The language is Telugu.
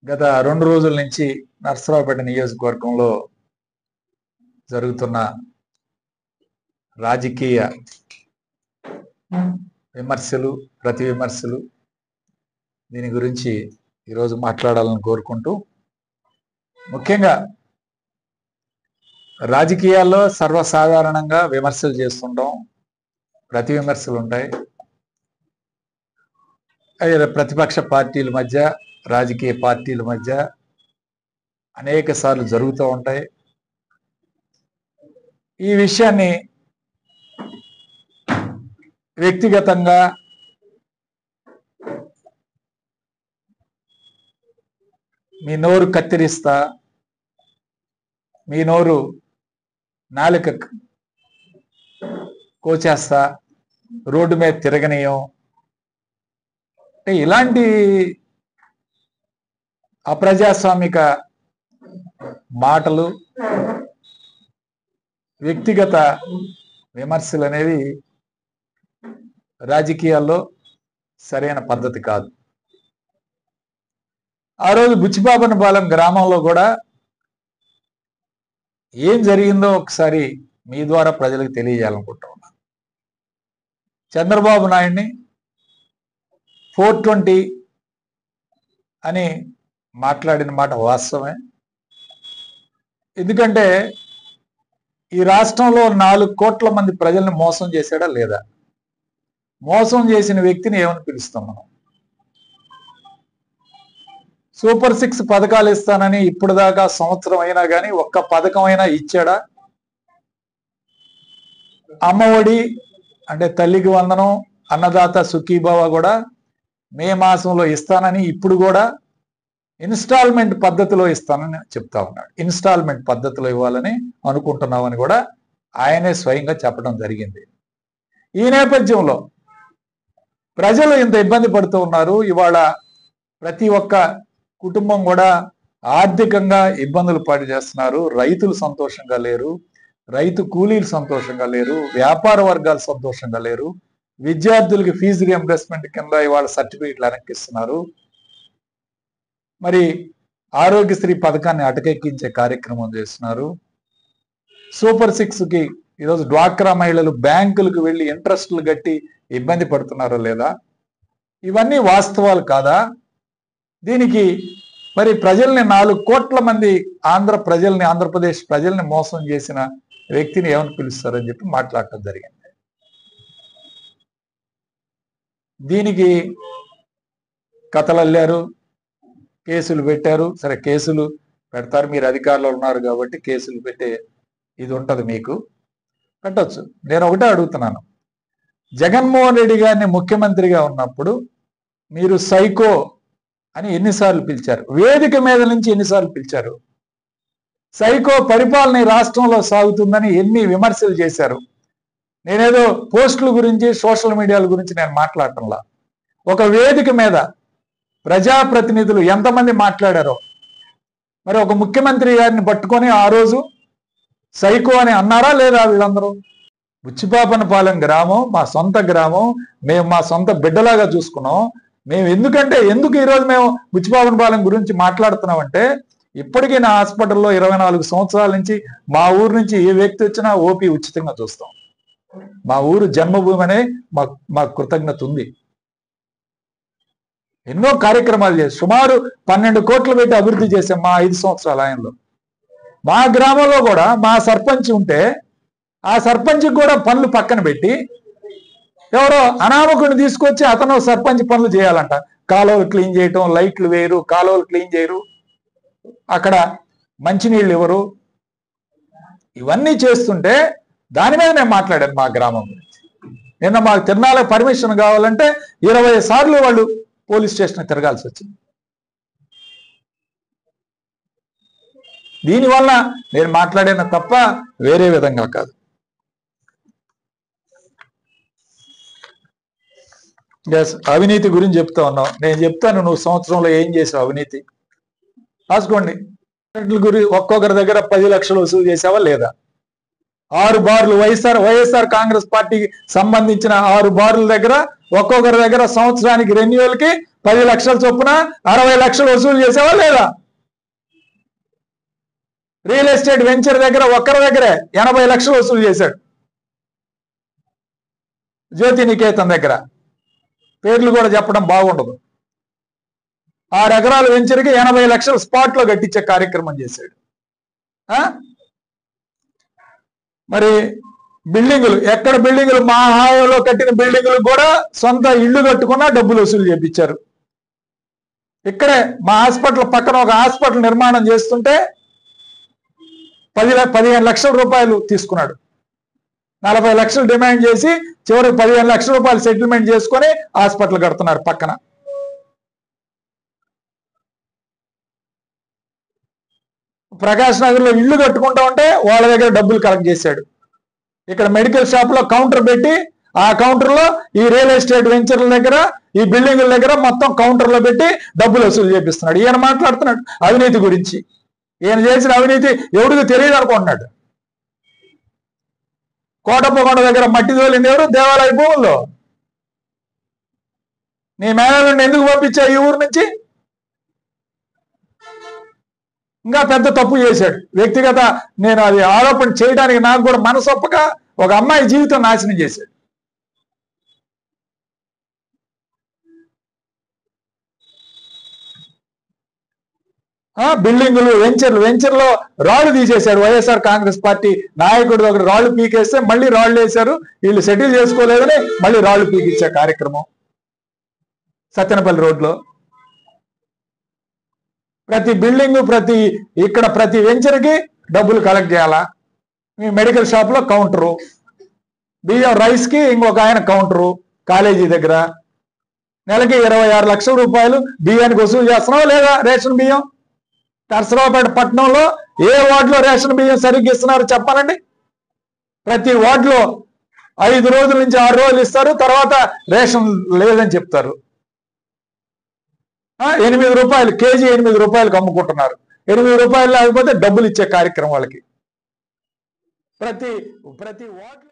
గత 2 రోజుల నుంచి నర్సరావుపేట నియోజకవర్గంలో జరుగుతున్న రాజకీయ విమర్శలు, ప్రతి విమర్శలు దీని గురించి ఈరోజు మాట్లాడాలని కోరుకుంటూ, ముఖ్యంగా రాజకీయాల్లో సర్వసాధారణంగా విమర్శలు చేస్తుంటాం, ప్రతి విమర్శలు ఉంటాయి. ప్రతిపక్ష పార్టీల మధ్య, రాజకీయ పార్టీల మధ్య అనేక సార్లు జరుగుతూ ఉంటాయి. ఈ విషయాన్ని వ్యక్తిగతంగా మీ నోరు కత్తిరిస్తా, మీ నోరు నాలుక కోచేస్తా, రోడ్డు మీద తిరగనీయం, ఇలాంటి అప్రజాస్వామిక మాటలు, వ్యక్తిగత విమర్శలు అనేవి రాజకీయాల్లో సరైన పద్ధతి కాదు. ఆ రోజు బుచ్చిపాపనపాలెం గ్రామంలో కూడా ఏం జరిగిందో ఒకసారి మీ ద్వారా ప్రజలకు తెలియజేయాలనుకుంటా ఉన్నాను. చంద్రబాబు నాయుడిని 420 అని మాట్లాడిన మాట వాస్తవమే. ఎందుకంటే ఈ రాష్ట్రంలో 4 కోట్ల మంది ప్రజల్ని మోసం చేశాడా లేదా? మోసం చేసిన వ్యక్తిని ఏమని పిలుస్తాం మనం? సూపర్ 6 పథకాలు ఇస్తానని ఇప్పుడు దాకా సంవత్సరం అయినా కానీ ఒక్క పథకం అయినా ఇచ్చాడా? అమ్మఒడి అంటే తల్లికి వందనం, అన్నదాత సుఖీభావ కూడా మే మాసంలో ఇస్తానని ఇప్పుడు కూడా ఇన్స్టాల్మెంట్ పద్ధతిలో ఇస్తానని చెప్తా ఉన్నాడు. ఇన్స్టాల్మెంట్ పద్ధతిలో ఇవ్వాలని అనుకుంటున్నామని కూడా ఆయనే స్వయంగా చెప్పడం జరిగింది. ఈ నేపథ్యంలో ప్రజలు ఇంత ఇబ్బంది పడుతూ ఉన్నారు. ఇవాళ ప్రతి ఒక్క కుటుంబం కూడా ఆర్థికంగా ఇబ్బందులు పాటు చేస్తున్నారు. రైతులు సంతోషంగా లేరు, రైతు కూలీలు సంతోషంగా లేరు, వ్యాపార వర్గాలు సంతోషంగా లేరు, విద్యార్థులకి ఫీజు రియంబర్స్మెంట్ కింద ఇవాళ సర్టిఫికెట్లు వెనక్కిస్తున్నారు. మరి ఆరోగ్యశ్రీ పథకాన్ని అటకెక్కించే కార్యక్రమం చేస్తున్నారు. సూపర్ 6కి ఈరోజు డ్వాక్రా మహిళలు బ్యాంకులకు వెళ్ళి ఇంట్రెస్ట్లు కట్టి ఇబ్బంది పడుతున్నారో లేదా? ఇవన్నీ వాస్తవాలు కాదా? దీనికి మరి ప్రజల్ని 4 కోట్ల మంది ఆంధ్రప్రదేశ్ ప్రజల్ని మోసం చేసిన వ్యక్తిని ఏమని పిలుస్తారని చెప్పి మాట్లాడటం జరిగింది. దీనికి కథలు అల్లారు, కేసులు పెట్టారు. సరే, కేసులు పెడతారు, మీరు అధికారంలో ఉన్నారు కాబట్టి కేసులు పెట్టే ఇది ఉంటుంది, మీకు పెట్టచ్చు. నేను ఒకటే అడుగుతున్నాను, జగన్మోహన్ రెడ్డి గారిని ముఖ్యమంత్రిగా ఉన్నప్పుడు మీరు సైకో అని ఎన్నిసార్లు పిలిచారు? వేదిక మీద నుంచి ఎన్నిసార్లు పిలిచారు? సైకో పరిపాలన రాష్ట్రంలో సాగుతుందని ఎన్ని విమర్శలు చేశారు? నేనేదో పోస్టుల గురించి, సోషల్ మీడియాల గురించి నేను మాట్లాడటంలా. ఒక వేదిక మీద ప్రజాప్రతినిధులు ఎంతమంది మాట్లాడారో, మరి ఒక ముఖ్యమంత్రి గారిని పట్టుకొని ఆ రోజు సైకో అని అన్నారా లేదా? వీళ్ళందరూ బుచ్చిపాపనపాలెం గ్రామం మా సొంత గ్రామం, మేము మా సొంత బిడ్డలాగా చూసుకున్నాం. మేము ఎందుకు ఈరోజు మేము బుచ్చిపాపనపాలెం గురించి మాట్లాడుతున్నామంటే, ఇప్పటికీ నా హాస్పిటల్లో 24 సంవత్సరాల నుంచి మా ఊరు నుంచి ఏ వ్యక్తి వచ్చినా ఓపీ ఉచితంగా చూస్తాం. మా ఊరు జన్మభూమి అనే మా కృతజ్ఞత ఉంది. ఎన్నో కార్యక్రమాలు చేసి సుమారు 12 కోట్లు పెట్టి అభివృద్ధి చేసాం మా 5 సంవత్సరాల ఆయనలో. మా గ్రామంలో కూడా మా సర్పంచ్ ఉంటే ఆ సర్పంచ్కి కూడా పనులు పక్కన పెట్టి ఎవరో అనామకుడిని తీసుకొచ్చి అతను సర్పంచ్ పనులు చేయాలంట. కాలువలు క్లీన్ చేయటం, లైట్లు వేయరు, కాలువలు క్లీన్ చేయరు, అక్కడ మంచినీళ్ళు ఇవ్వరు. ఇవన్నీ చేస్తుంటే దాని మీద నేను మాట్లాడాను మా గ్రామం గురించి. నిన్న మాకు తిరునాళ్ళ పర్మిషన్ కావాలంటే 20 సార్లు వాళ్ళు పోలీస్ స్టేషన్ తిరగాల్సి వచ్చింది. దీనివల్ల నేను మాట్లాడిన తప్ప వేరే విధంగా కాదు. అవినీతి గురించి చెప్తా ఉన్నావు. నేను చెప్తాను, నువ్వు సంవత్సరంలో ఏం చేసావు అవినీతి రాసుకోండి. ఒక్కొక్కరి దగ్గర 10 లక్షలు వసూలు చేసావా లేదా? 6 బార్లు వైఎస్ఆర్ కాంగ్రెస్ పార్టీకి సంబంధించిన 6 బార్ల దగ్గర ఒక్కొక్కరి దగ్గర సంవత్సరానికి రెన్యువల్కి 10 లక్షల చొప్పున 60 లక్షలు వసూలు చేసేవా లేదా? రియల్ ఎస్టేట్ వెంచర్ దగ్గర ఒక్కరి దగ్గరే 80 లక్షలు వసూలు చేశాడు. జ్యోతి నికేతన్ దగ్గర పేర్లు కూడా చెప్పడం బాగుండదు. 6 ఎకరాల వెంచర్కి 80 లక్షలు స్పాట్ లో కట్టించే కార్యక్రమం చేశాడు. మరి బిల్డింగులు, ఎక్కడ బిల్డింగులు, మా హాయిలో కట్టిన బిల్డింగులు కూడా సొంత ఇళ్లు కట్టుకున్నా డబ్బులు వసూలు చేపించారు. ఇక్కడే మా హాస్పిటల్ పక్కన ఒక హాస్పిటల్ నిర్మాణం చేస్తుంటే 15 లక్షల రూపాయలు తీసుకున్నాడు. 40 లక్షలు డిమాండ్ చేసి చివరికి 15 లక్షల రూపాయలు సెటిల్మెంట్ చేసుకొని హాస్పిటల్ కడుతున్నారు పక్కన. ప్రకాష్ నగర్ లో ఇల్లు కట్టుకుంటా ఉంటే వాళ్ళ దగ్గర డబ్బులు కలెక్ట్ చేశాడు. ఇక్కడ మెడికల్ షాప్ లో కౌంటర్ పెట్టి ఆ కౌంటర్ లో ఈ రియల్ ఎస్టేట్ వెంచర్ల దగ్గర, ఈ బిల్డింగుల దగ్గర మొత్తం కౌంటర్ లో పెట్టి డబ్బులు వసూలు చేపిస్తున్నాడు. ఈయన మాట్లాడుతున్నాడు అవినీతి గురించి. ఈయన చేసిన అవినీతి ఎవరికి తెలియదు అనుకుంటున్నాడు. కోటప్పకొండ దగ్గర మట్టి తోలింది ఎవరు? దేవాలయ భూముల్లో. నీ మేనల్ని ఎందుకు పంపించావు ఈ ఊరు నుంచి? ఇంకా పెద్ద తప్పు చేశాడు. వ్యక్తిగత నేను అది ఆరోపణ చేయడానికి నాకు కూడా మనసు ఒప్పక ఒక అమ్మాయి జీవితం నాశనం చేశాడు. బిల్డింగులు, వెంచర్లో రాళ్లు తీసేశాడు. వైఎస్ఆర్ కాంగ్రెస్ పార్టీ నాయకుడు ఒకటి రాళ్లు పీకేస్తే మళ్ళీ రాళ్లు వేశారు. వీళ్ళు సెటిల్ చేసుకోలేదని మళ్ళీ రాళ్లు పీకిచ్చే కార్యక్రమం సత్తెనపల్లి రోడ్లో. ప్రతి బిల్డింగ్, ప్రతి వెంచర్కి డబ్బులు కలెక్ట్ చేయాలా? మీ మెడికల్ షాప్ లో కౌంటరు, బియ్యం రైస్ కి ఇంకొక ఆయన కౌంటరు కాలేజీ దగ్గర. నెలకి 26 లక్షల రూపాయలు బియ్యానికి వసూలు చేస్తున్నావా లేదా? రేషన్ బియ్యం నర్సరావుపేట పట్టణంలో ఏ వార్డులో రేషన్ బియ్యం సరిగ్గా ఇస్తున్నారు చెప్పాలండి? ప్రతి వార్డులో 5 రోజుల నుంచి 6 రోజులు ఇస్తారు, తర్వాత రేషన్ లేదని చెప్తారు. 8 రూపాయలు కేజీ, 8 రూపాయలకు అమ్ముకుంటున్నారు. 8 రూపాయలు లేకపోతే డబ్బులు ఇచ్చే కార్యక్రమం వాళ్ళకి. ప్రతి వార్డులో